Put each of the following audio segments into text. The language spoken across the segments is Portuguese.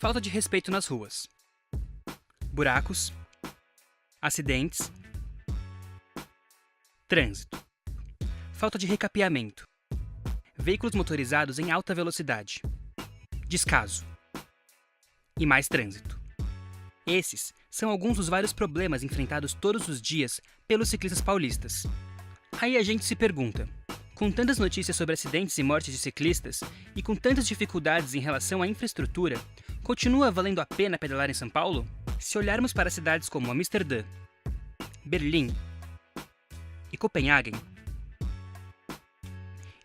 Falta de respeito nas ruas. Buracos. Acidentes. Trânsito. Falta de recapeamento. Veículos motorizados em alta velocidade. Descaso. E mais trânsito. Esses são alguns dos vários problemas enfrentados todos os dias pelos ciclistas paulistas. Aí a gente se pergunta, com tantas notícias sobre acidentes e mortes de ciclistas e com tantas dificuldades em relação à infraestrutura, continua valendo a pena pedalar em São Paulo? Se olharmos para cidades como Amsterdã, Berlim e Copenhague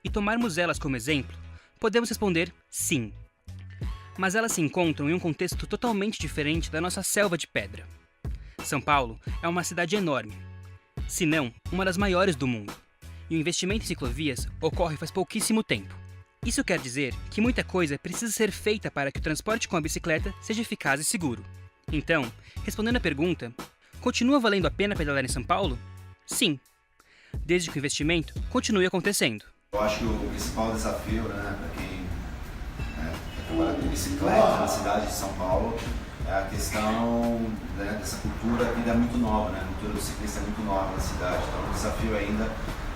e tomarmos elas como exemplo, podemos responder sim. Mas elas se encontram em um contexto totalmente diferente da nossa selva de pedra. São Paulo é uma cidade enorme, se não uma das maiores do mundo, e o investimento em ciclovias ocorre faz pouquíssimo tempo. Isso quer dizer que muita coisa precisa ser feita para que o transporte com a bicicleta seja eficaz e seguro. Então, respondendo à pergunta, continua valendo a pena pedalar em São Paulo? Sim, desde que o investimento continue acontecendo. Eu acho que o principal desafio, para quem trabalha com bicicleta na cidade de São Paulo, é a questão dessa cultura que ainda é muito nova, a cultura do ciclista é muito nova na cidade. Então, o desafio ainda,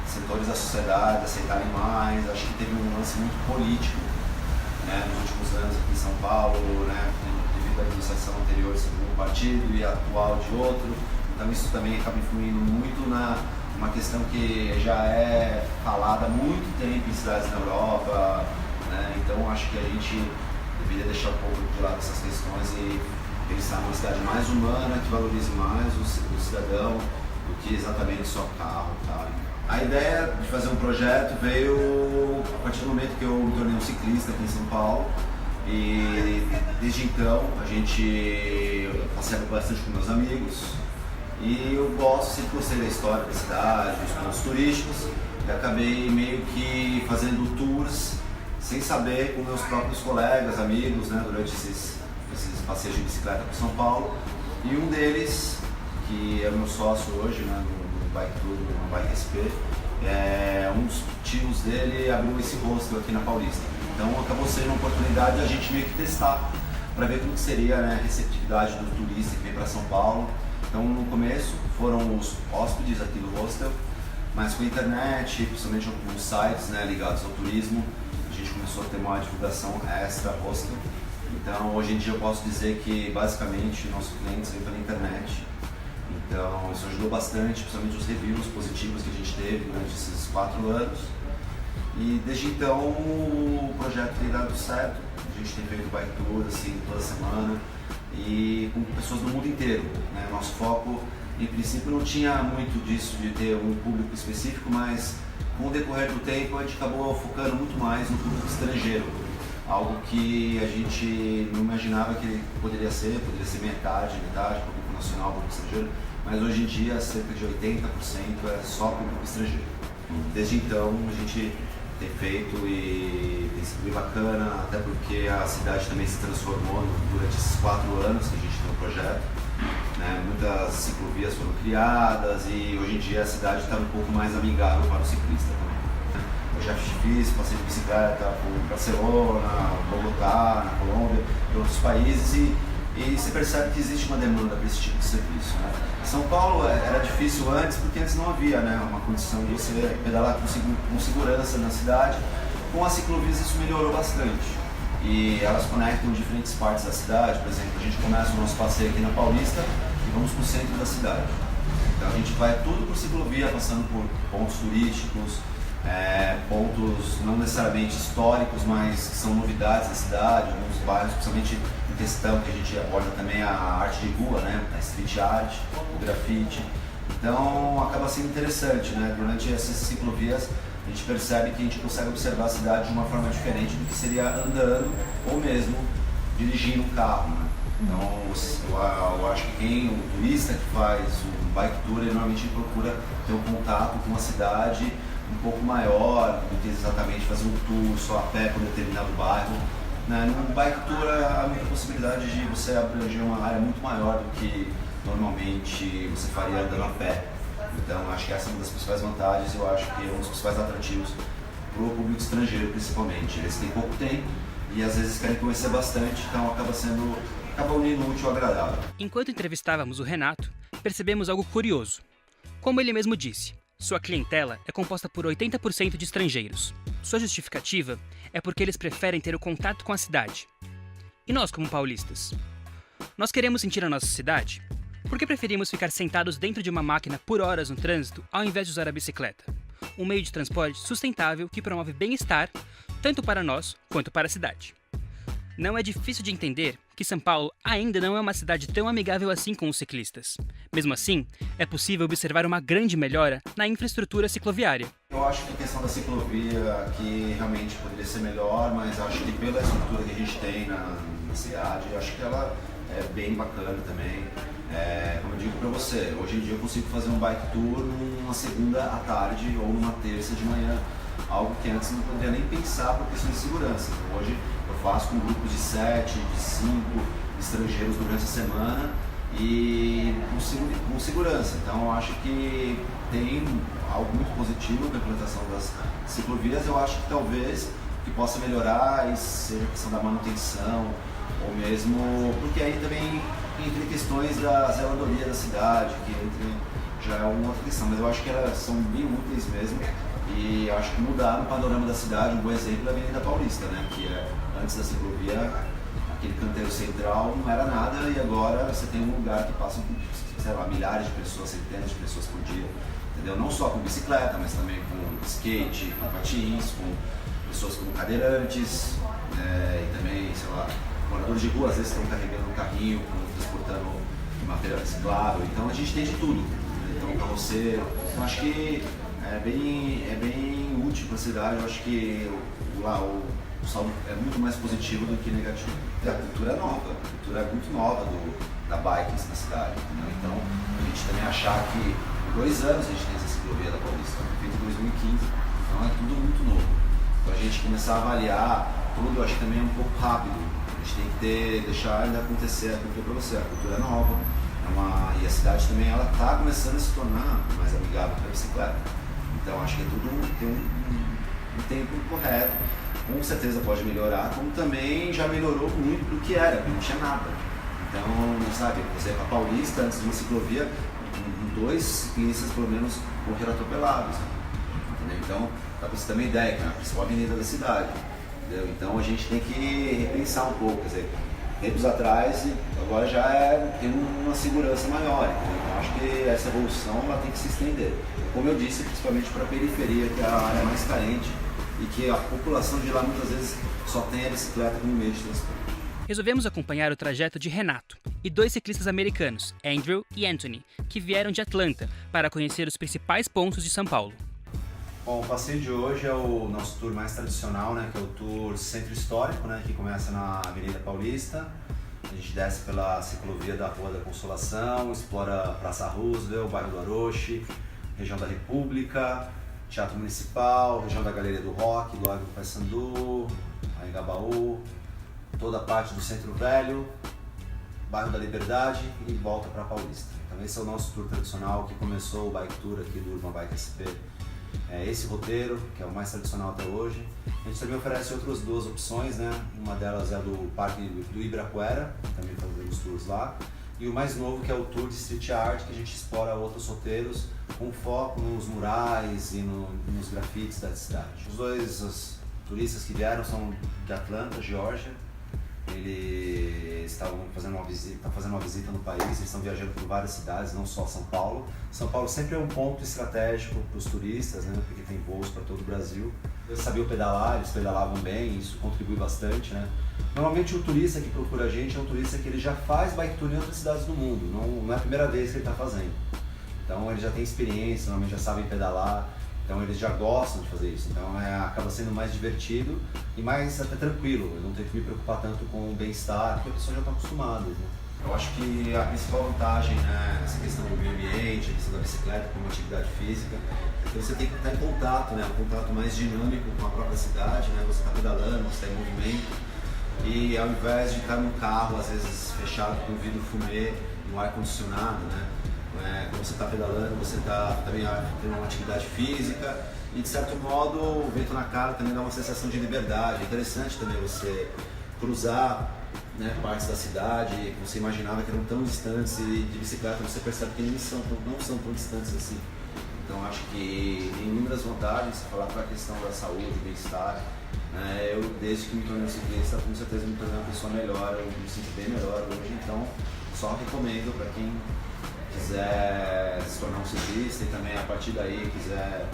setores da sociedade aceitarem mais. Acho que teve um lance muito político nos últimos anos aqui em São Paulo, devido à administração anterior de um partido e a atual de outro. Então, isso também acaba influindo muito uma questão que já é falada há muito tempo em cidades na Europa, Então acho que a gente deveria deixar um pouco de lado essas questões e pensar numa cidade mais humana, que valorize mais o cidadão do que exatamente só carro. A ideia de fazer um projeto veio a partir do momento que eu me tornei um ciclista aqui em São Paulo, e desde então eu passeio bastante com meus amigos. E eu sempre gostei da história da cidade, dos pontos turísticos, e acabei meio que fazendo tours sem saber com meus próprios colegas, amigos, durante esses passeios de bicicleta por São Paulo. E um deles, que é meu sócio hoje no Bike Tour, no Bike SP, um dos tios dele abriu esse hostel aqui na Paulista. Então acabou sendo uma oportunidade de a gente meio que testar, para ver como que seria a receptividade do turista que vem para São Paulo. Então, no começo, foram os hóspedes aqui do hostel, mas com a internet, principalmente alguns sites ligados ao turismo, a gente começou a ter uma divulgação extra hostel. Então, hoje em dia eu posso dizer que, basicamente, nossos clientes vêm pela internet. Então, isso ajudou bastante, principalmente os reviews positivos que a gente teve durante esses 4 anos. E, desde então, o projeto tem dado certo. A gente tem feito bike tour, toda semana, e com pessoas do mundo inteiro. Nosso foco, em princípio, não tinha muito disso de ter um público específico, mas com o decorrer do tempo a gente acabou focando muito mais no público estrangeiro, algo que a gente não imaginava que poderia ser metade, público nacional, público estrangeiro, mas hoje em dia cerca de 80% é só público estrangeiro. Desde então a gente tem feito e tem sido bem bacana, até porque a cidade também se transformou durante esses 4 anos que a gente tem o projeto. Muitas ciclovias foram criadas e hoje em dia a cidade está um pouco mais amigável para o ciclista também. Eu já fiz passeio de bicicleta por Barcelona, Bogotá, na Colômbia e outros países, e você percebe que existe uma demanda para esse tipo de serviço. São Paulo era difícil antes porque antes não havia uma condição de você pedalar com segurança na cidade. Com as ciclovias isso melhorou bastante e elas conectam diferentes partes da cidade. Por exemplo, a gente começa o nosso passeio aqui na Paulista e vamos para o centro da cidade. Então a gente vai tudo por ciclovia, passando por pontos turísticos, pontos não necessariamente históricos, mas que são novidades da cidade, alguns bairros, principalmente em questão que a gente aborda também a arte de rua, a street art, o grafite. Então acaba sendo interessante, durante essas ciclovias a gente percebe que a gente consegue observar a cidade de uma forma diferente do que seria andando ou mesmo dirigindo um carro. Então eu acho que o turista que faz o bike tour, ele normalmente procura ter um contato com uma cidade um pouco maior do que exatamente fazer um tour só a pé por determinado bairro. No bike tour há muita possibilidade de você abranger uma área muito maior do que normalmente você faria andando a pé. Então acho que essa é uma das principais vantagens, eu acho que é um dos principais atrativos para o público estrangeiro principalmente. Eles têm pouco tempo e às vezes querem conhecer bastante, então acaba unindo o útil ao agradável. Enquanto entrevistávamos o Renato, percebemos algo curioso. Como ele mesmo disse, sua clientela é composta por 80% de estrangeiros. Sua justificativa é porque eles preferem ter o contato com a cidade. E nós, como paulistas? Nós queremos sentir a nossa cidade? Por que preferimos ficar sentados dentro de uma máquina por horas no trânsito ao invés de usar a bicicleta? Um meio de transporte sustentável que promove bem-estar, tanto para nós quanto para a cidade. Não é difícil de entender que São Paulo ainda não é uma cidade tão amigável assim com os ciclistas. Mesmo assim, é possível observar uma grande melhora na infraestrutura cicloviária. Eu acho que a questão da ciclovia aqui realmente poderia ser melhor, mas acho que pela estrutura que a gente tem na cidade, eu acho que ela é bem bacana também. Como eu digo para você, hoje em dia eu consigo fazer um bike tour numa segunda à tarde ou numa terça de manhã, algo que antes não poderia nem pensar por questão de segurança. Então, hoje eu faço com grupos de 7, de 5 estrangeiros durante a semana e com segurança. Então eu acho que tem algo muito positivo na implantação das ciclovias. Eu acho que talvez que possa melhorar seja a questão da manutenção, ou mesmo porque aí também entre questões da zeladoria da cidade, que já é uma outra questão, mas eu acho que elas são bem úteis mesmo e acho que mudaram o panorama da cidade. Um bom exemplo é a Avenida Paulista, né, que antes da ciclovia, aquele canteiro central não era nada e agora você tem um lugar que passa, sei lá, milhares de pessoas, centenas de pessoas por dia, entendeu? Não só com bicicleta, mas também com skate, com patins, com pessoas como cadeirantes, e também, sei lá, moradores de rua às vezes estão carregando um carrinho, transportando material reciclável, então a gente tem de tudo. Então para você, eu acho que é bem útil para a cidade. Eu acho que lá o saldo é muito mais positivo do que negativo. E a cultura é nova, a cultura é muito nova da bike na cidade, entendeu? Então a gente também achar que em 2 anos a gente tem essa ciclovia da Paulista, feita em 2015, então é tudo muito novo. Então a gente começar a avaliar tudo, eu acho que também é um pouco rápido. A gente tem que deixar ainda acontecer, como eu para você, a cultura é nova, e a cidade também ela está começando a se tornar mais amigável para a bicicleta. Então acho que tudo tem um tempo correto, com certeza pode melhorar, como também já melhorou muito do que era, porque não tinha nada. Então, sabe, por exemplo, a Paulista, antes de uma ciclovia, 2 ciclistas pelo menos morreram atropelados. Entendeu? Então, para você ter uma ideia, que é a principal avenida da cidade. Entendeu? Então a gente tem que repensar um pouco, quer dizer, tempos atrás e agora já tem uma segurança maior. Então acho que essa evolução ela tem que se estender. Como eu disse, principalmente para a periferia, que é a área mais carente e que a população de lá muitas vezes só tem a bicicleta como meio de transporte. Resolvemos acompanhar o trajeto de Renato e 2 ciclistas americanos, Andrew e Anthony, que vieram de Atlanta para conhecer os principais pontos de São Paulo. Bom, o passeio de hoje é o nosso tour mais tradicional, né, que é o tour Centro Histórico, né, que começa na Avenida Paulista. A gente desce pela ciclovia da Rua da Consolação, explora a Praça Roosevelt, o bairro do Aroche, região da República, Teatro Municipal, região da Galeria do Rock, do Largo do Paissandu, Anhangabaú, toda a parte do Centro Velho, bairro da Liberdade e volta para Paulista. Então esse é o nosso tour tradicional que começou o Bike Tour aqui do Urban Bike SP. É esse roteiro, que é o mais tradicional até hoje. A gente também oferece outras 2 opções, né? Uma delas é do Parque do Ibirapuera, também fazemos tours lá. E o mais novo, que é o Tour de Street Art, que a gente explora outros roteiros com foco nos murais e nos grafites da cidade. Os turistas que vieram são de Atlanta, Geórgia. Eles estavam fazendo uma visita no país, eles estão viajando por várias cidades, não só São Paulo. São Paulo sempre é um ponto estratégico para os turistas, né, porque tem voos para todo o Brasil. Eles sabiam pedalar, eles pedalavam bem, isso contribui bastante, né. Normalmente o turista que procura a gente é um turista que ele já faz bike tour em outras cidades do mundo, não é a primeira vez que ele está fazendo. Então ele já tem experiência, normalmente já sabem pedalar. Então eles já gostam de fazer isso, então acaba sendo mais divertido e mais até tranquilo, eu não tenho que me preocupar tanto com o bem-estar, porque a pessoa já está acostumada. Né? Eu acho que a principal vantagem, né, essa questão do meio ambiente, a questão da bicicleta como atividade física, é que você tem que estar em contato, né, um contato mais dinâmico com a própria cidade, né, você está pedalando, você está em movimento, e ao invés de estar num carro, às vezes fechado com vidro fumê, no ar-condicionado, né, Quando você está pedalando, você está também tendo uma atividade física e, de certo modo, o vento na cara também dá uma sensação de liberdade. É interessante também você cruzar, né, partes da cidade que você imaginava que eram tão distantes, e de bicicleta você percebe que não são tão distantes assim. Então acho que tem inúmeras vantagens, falar para a questão da saúde, bem-estar. Eu, desde que me tornei ciclista, com certeza me tornei uma pessoa melhor, eu me sinto bem melhor hoje, então só recomendo para quem quiser se tornar um ciclista e também a partir daí quiser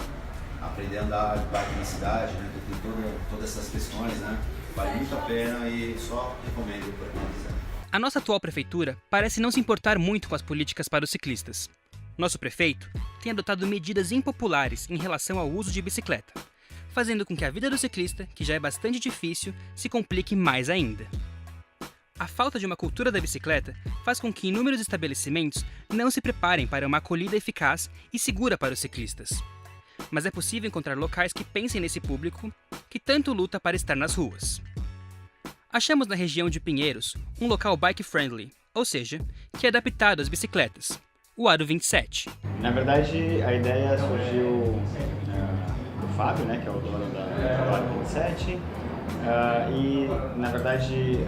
aprender a andar de bike na cidade, né, tem todas essas questões, né, vale muito a pena e só recomendo para quem quiser. A nossa atual prefeitura parece não se importar muito com as políticas para os ciclistas. Nosso prefeito tem adotado medidas impopulares em relação ao uso de bicicleta, fazendo com que a vida do ciclista, que já é bastante difícil, se complique mais ainda. A falta de uma cultura da bicicleta faz com que inúmeros estabelecimentos não se preparem para uma acolhida eficaz e segura para os ciclistas. Mas é possível encontrar locais que pensem nesse público que tanto luta para estar nas ruas. Achamos na região de Pinheiros um local bike-friendly, ou seja, que é adaptado às bicicletas, o Aro 27. Na verdade, a ideia surgiu do Fábio, né, que é o dono do Aro 27, e na verdade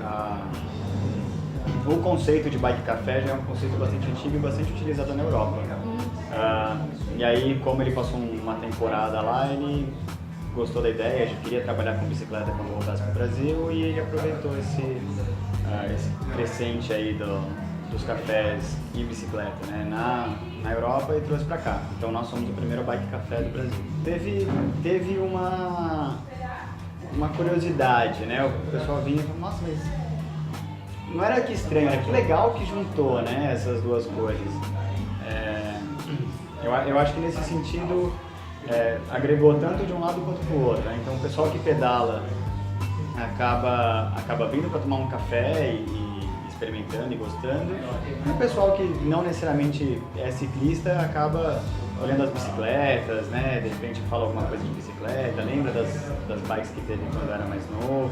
o conceito de bike café já é um conceito bastante antigo e bastante utilizado na Europa. E aí, como ele passou uma temporada lá, ele gostou da ideia, já queria trabalhar com bicicleta quando voltasse para o Brasil, e ele aproveitou esse crescente aí dos cafés e bicicleta, né, na Europa, e trouxe para cá. Então nós somos o primeiro bike café do Brasil. Teve uma curiosidade, né? O pessoal vinha e falou, nossa, mas não era que estranho, era que legal que juntou, né, essas duas coisas. Eu acho que nesse sentido agregou tanto de um lado quanto do outro, né? Então o pessoal que pedala acaba vindo para tomar um café e experimentando e gostando. E o pessoal que não necessariamente é ciclista acaba olhando as bicicletas, né? De repente fala alguma coisa de bicicleta, lembra das bikes que teve quando era mais novo.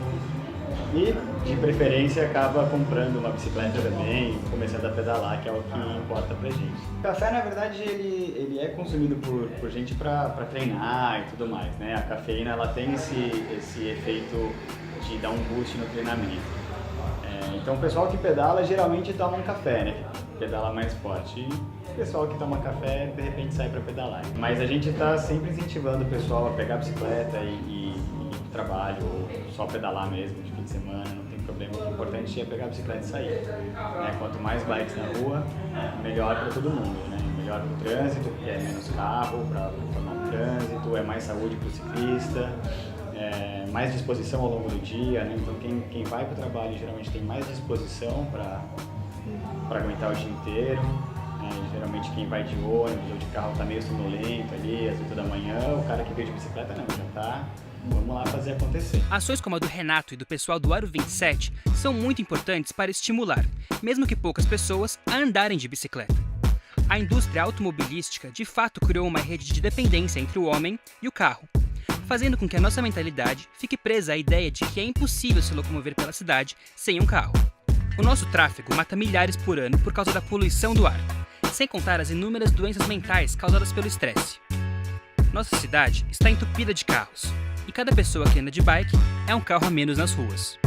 E, de preferência, acaba comprando uma bicicleta também, começando a pedalar, que é o que importa pra gente. O café, na verdade, ele é consumido por gente para treinar e tudo mais, né? A cafeína, ela tem esse efeito de dar um boost no treinamento. Então, o pessoal que pedala geralmente toma um café, né? Que pedala mais forte. E o pessoal que toma café, de repente, sai para pedalar. Mas a gente está sempre incentivando o pessoal a pegar a bicicleta e ir pro trabalho, ou só pedalar mesmo, de fim de semana, não tem problema. O importante é pegar a bicicleta e sair. Quanto mais bikes na rua, melhor para todo mundo, né? Melhor para o trânsito, porque é menos carro para formar um trânsito, é mais saúde para o ciclista. Mais disposição ao longo do dia, né? Então quem vai para o trabalho geralmente tem mais disposição para aguentar o dia inteiro. Geralmente quem vai de ônibus ou de carro está meio sonolento ali, às 8 da manhã, o cara que veio de bicicleta não, já tá, vamos lá fazer acontecer. Ações como a do Renato e do pessoal do Aro 27 são muito importantes para estimular, mesmo que poucas pessoas, a andarem de bicicleta. A indústria automobilística de fato criou uma rede de dependência entre o homem e o carro, fazendo com que a nossa mentalidade fique presa à ideia de que é impossível se locomover pela cidade sem um carro. O nosso tráfego mata milhares por ano por causa da poluição do ar, sem contar as inúmeras doenças mentais causadas pelo estresse. Nossa cidade está entupida de carros, e cada pessoa que anda de bike é um carro a menos nas ruas.